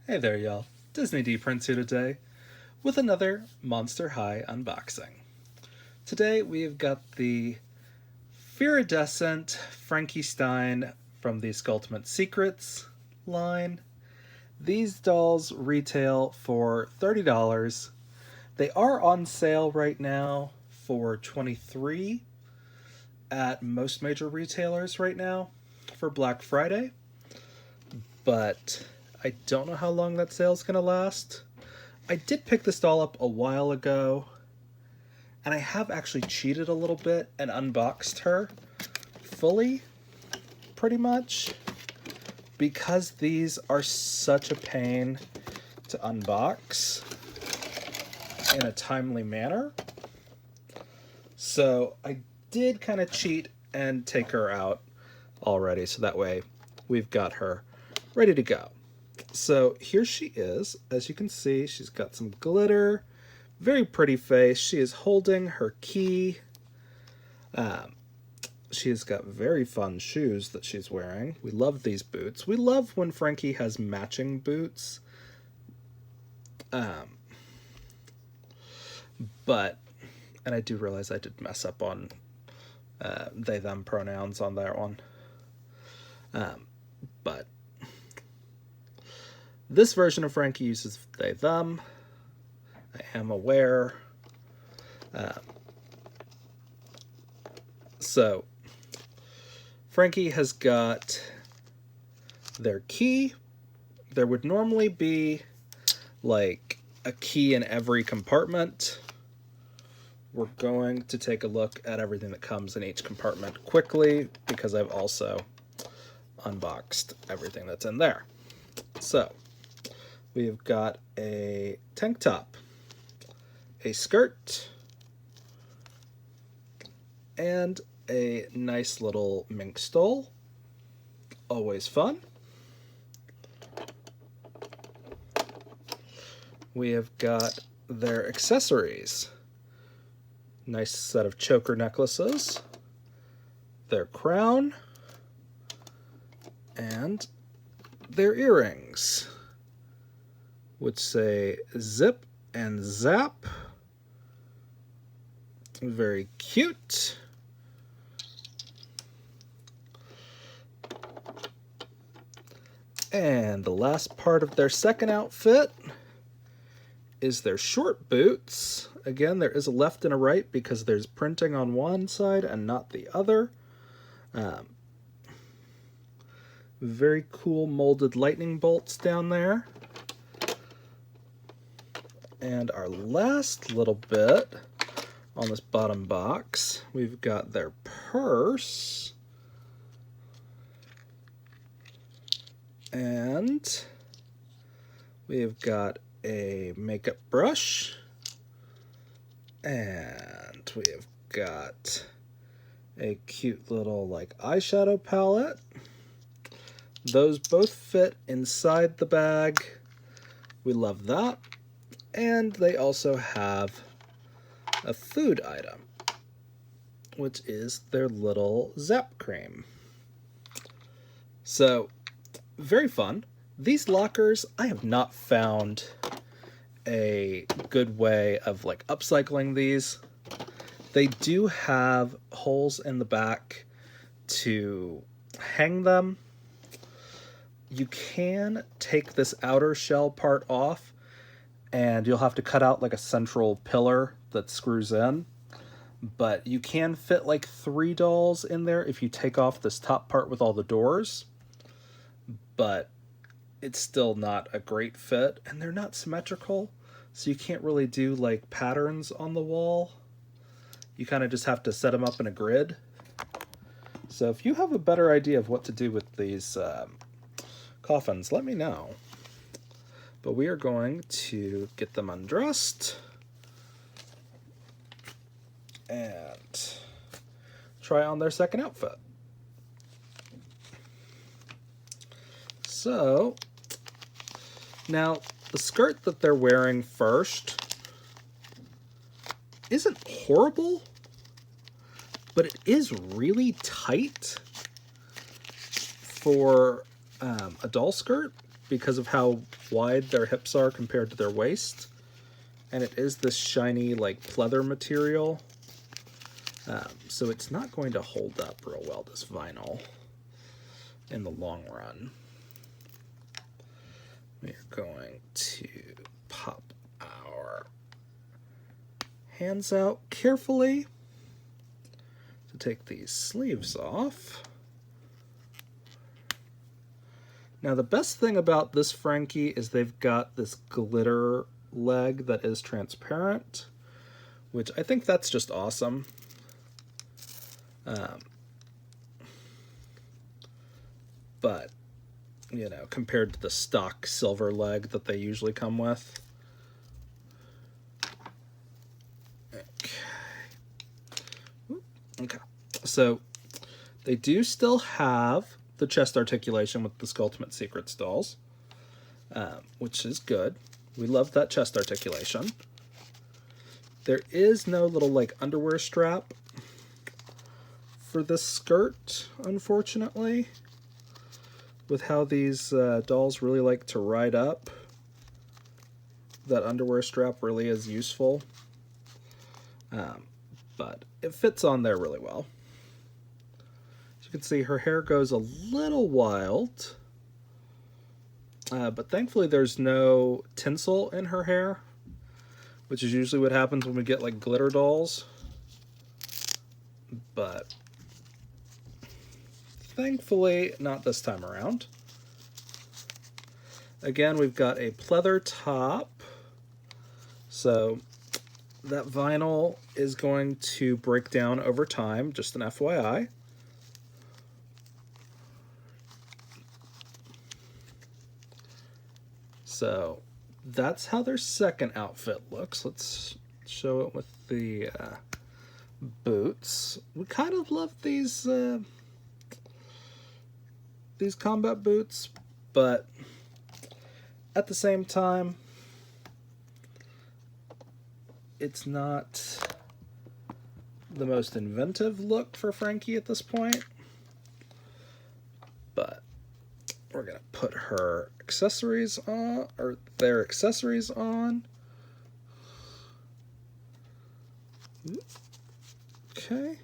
Hey there, y'all. Disney D Prince here today with another Monster High unboxing. Today we've got the Fearidescent Frankie Stein from the Skultimate Secrets line. These dolls retail for $30. They are on sale right now for $23 at most major retailers right now for Black Friday, but I don't know how long that sale's gonna last. I did pick this doll up a while ago, and I have actually cheated a little bit and unboxed her fully, pretty much, because these are such a pain to unbox in a timely manner. So I did kind of cheat and take her out already, so that way we've got her ready to go. So here she is. As you can see, she's got some glitter, very pretty face. She is holding her key. She has got very fun shoes that she's wearing. We love these boots. We love when Frankie has matching boots. But, and I do realize I did mess up on they, them pronouns on that one. But this version of Frankie uses they, them. I am aware. So, Frankie has got their key. There would normally be like a key in every compartment. We're going to take a look at everything that comes in each compartment quickly because I've also unboxed everything that's in there. So, we've got a tank top, a skirt, and a nice little mink stole. Always fun. We have got their accessories. Nice set of choker necklaces, their crown, and their earrings, which say zip and zap. Very cute. And the last part of their second outfit is their short boots. Again, there is a left and a right because there's printing on one side and not the other. Very cool molded lightning bolts down there. And our last little bit on this bottom box, we've got their purse. And we've got a makeup brush. And we've got a cute little like eyeshadow palette. Those both fit inside the bag. We love that. And they also have a food item, which is their little Zap cream. So, very fun. These lockers, I have not found a good way of like upcycling these. They do have holes in the back to hang them. You can take this outer shell part off and you'll have to cut out like a central pillar that screws in. But you can fit like 3 dolls in there if you take off this top part with all the doors. But it's still not a great fit, and they're not symmetrical, so you can't really do like patterns on the wall. You kind of just have to set them up in a grid. So if you have a better idea of what to do with these coffins, let me know. But we are going to get them undressed and try on their second outfit. So, now the skirt that they're wearing first isn't horrible, but it is really tight for a doll skirt. because of how wide their hips are compared to their waist. And it is this shiny, like, pleather material. So it's not going to hold up real well, this vinyl, in the long run. We're going to pop our hands out carefully to take these sleeves off. Now, the best thing about this Frankie is they've got this glitter leg that is transparent, which I think that's just awesome. But, you know, compared to the stock silver leg that they usually come with. Okay. So, they do still have the chest articulation with the Skultimate Secrets dolls, which is good. We love that chest articulation. There is no little, like, underwear strap for this skirt, unfortunately, with how these dolls really like to ride up. That underwear strap really is useful, but it fits on there really well. As you can see, her hair goes a little wild, but thankfully there's no tinsel in her hair, which is usually what happens when we get like glitter dolls. But thankfully, not this time around. Again, we've got a pleather top. So that vinyl is going to break down over time, just an FYI. So that's how their second outfit looks. Let's show it with the boots. We kind of love these combat boots, but at the same time, it's not the most inventive look for Frankie at this point. But we're gonna put her accessories on, or their accessories on. Okay.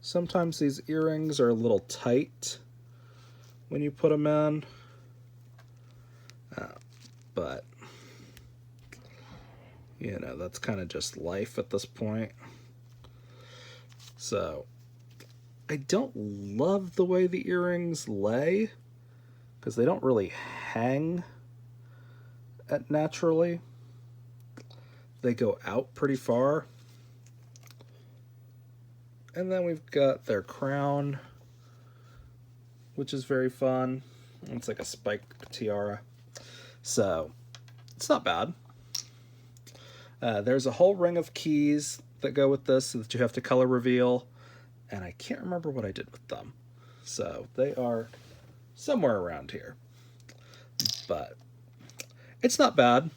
Sometimes these earrings are a little tight when you put them in, but you know, that's kind of just life at this point. So I don't love the way the earrings lay, because they don't really hang naturally. They go out pretty far. And then we've got their crown, which is very fun. It's like a spike tiara. So it's not bad. There's a whole ring of keys that go with this that you have to color reveal, and I can't remember what I did with them. So they are somewhere around here. But it's not bad.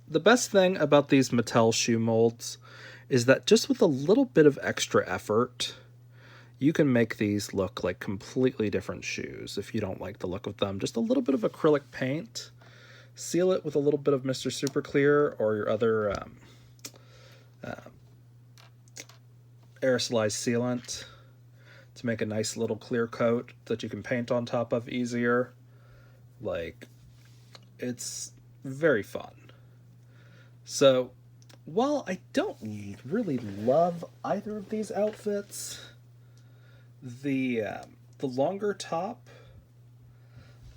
The best thing about these Mattel shoe molds is that just with a little bit of extra effort, you can make these look like completely different shoes if you don't like the look of them. Just a little bit of acrylic paint. Seal it with a little bit of Mr. Super Clear or your other aerosolized sealant to make a nice little clear coat that you can paint on top of easier. Like, it's very fun. So, while I don't really love either of these outfits, the longer top,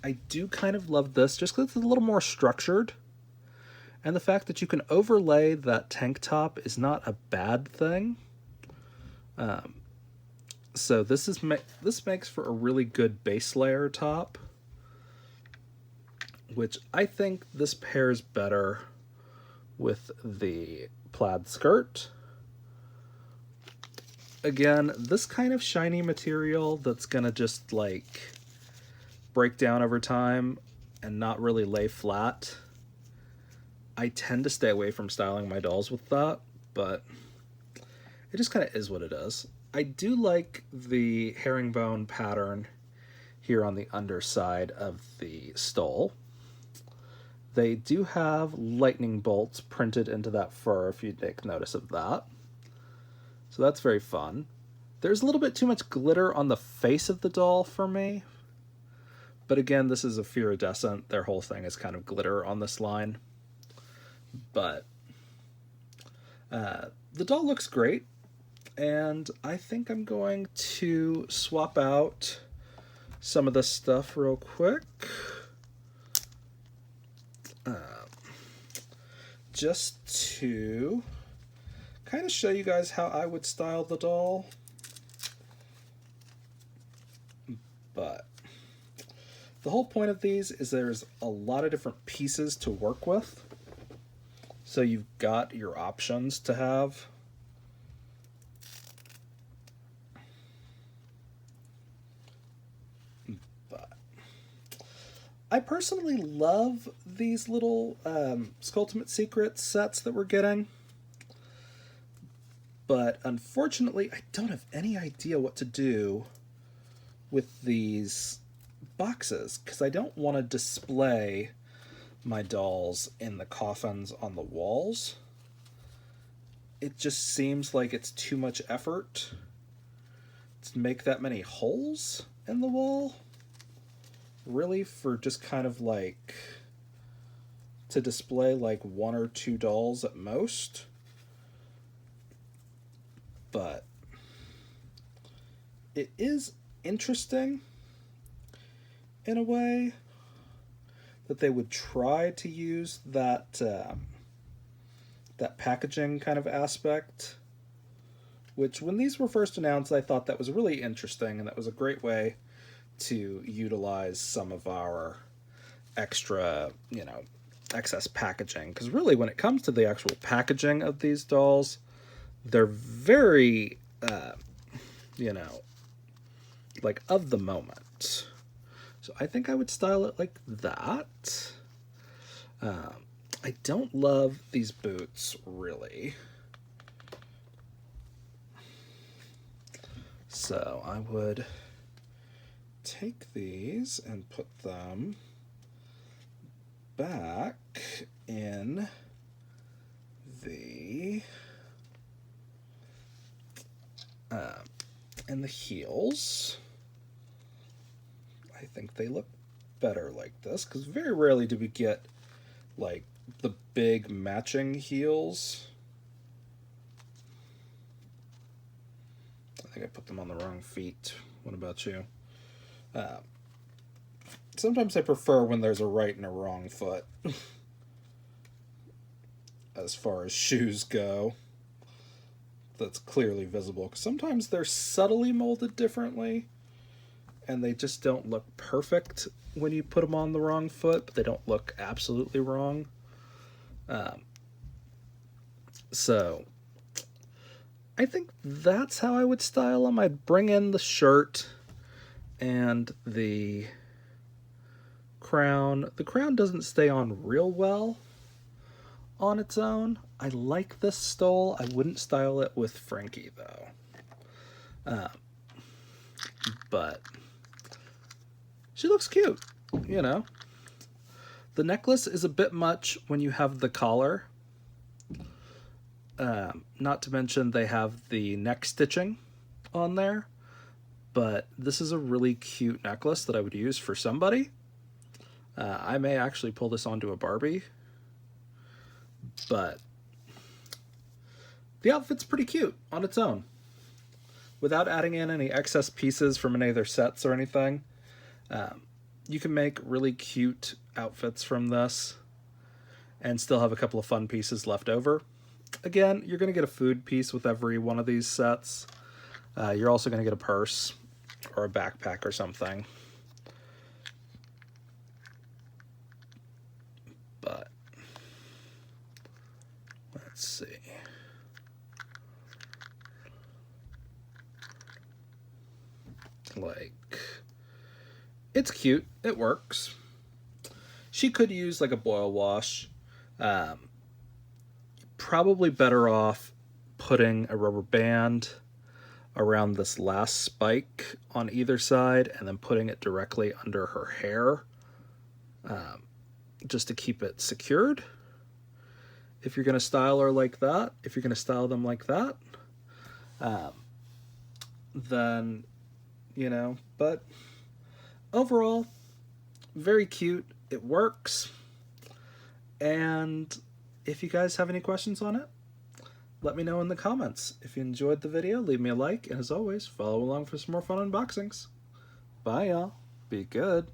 I do kind of love this just because it's a little more structured. And the fact that you can overlay that tank top is not a bad thing. So this makes for a really good base layer top, which I think this pairs better with the plaid skirt. Again, this kind of shiny material that's gonna just like break down over time and not really lay flat. I tend to stay away from styling my dolls with that, but it just kind of is what it is. I do like the herringbone pattern here on the underside of the stole. They do have lightning bolts printed into that fur, if you take notice of that. So that's very fun. There's a little bit too much glitter on the face of the doll for me. But again, this is a Fearidescent. Their whole thing is kind of glitter on this line. But the doll looks great. And I think I'm going to swap out some of this stuff real quick. Just to kind of show you guys how I would style the doll. But the whole point of these is there's a lot of different pieces to work with. So you've got your options to have. But I personally love these little Skultimate Secrets sets that we're getting. But unfortunately, I don't have any idea what to do with these boxes, because I don't want to display my dolls in the coffins on the walls. It just seems like it's too much effort to make that many holes in the wall. Really, for just kind of like to display like 1 or 2 dolls at most. But it is interesting in a way that they would try to use that that packaging kind of aspect, which when these were first announced, I thought that was really interesting, and that was a great way to utilize some of our extra, excess packaging. Because really, when it comes to the actual packaging of these dolls, they're very, like of the moment. So I think I would style it like that. I don't love these boots, really. So I would take these and put them back in the heels. I think they look better like this, because very rarely do we get like the big matching heels. I think I put them on the wrong feet. What about you? Sometimes I prefer when there's a right and a wrong foot as far as shoes go. That's clearly visible, because sometimes they're subtly molded differently and they just don't look perfect when you put them on the wrong foot, but they don't look absolutely wrong. So I think that's how I would style them. I'd bring in the shirt and the crown. The crown doesn't stay on real well on its own. I like this stole. I wouldn't style it with Frankie, though. But she looks cute, The necklace is a bit much when you have the collar. Not to mention they have the neck stitching on there. But this is a really cute necklace that I would use for somebody. I may actually pull this onto a Barbie. But the outfit's pretty cute on its own. Without adding in any excess pieces from any of their sets or anything. You can make really cute outfits from this and still have a couple of fun pieces left over. Again, you're going to get a food piece with every one of these sets. You're also going to get a purse or a backpack or something. But let's see. Like, it's cute. It works. She could use like a boil wash. Probably better off putting a rubber band around this last spike on either side and then putting it directly under her hair, just to keep it secured. If you're going to style her like that, if you're going to style them like that, then, you know, but overall, very cute. It works. And if you guys have any questions on it, let me know in the comments. If you enjoyed the video, leave me a like, and as always, follow along for some more fun unboxings. Bye, y'all. Be good.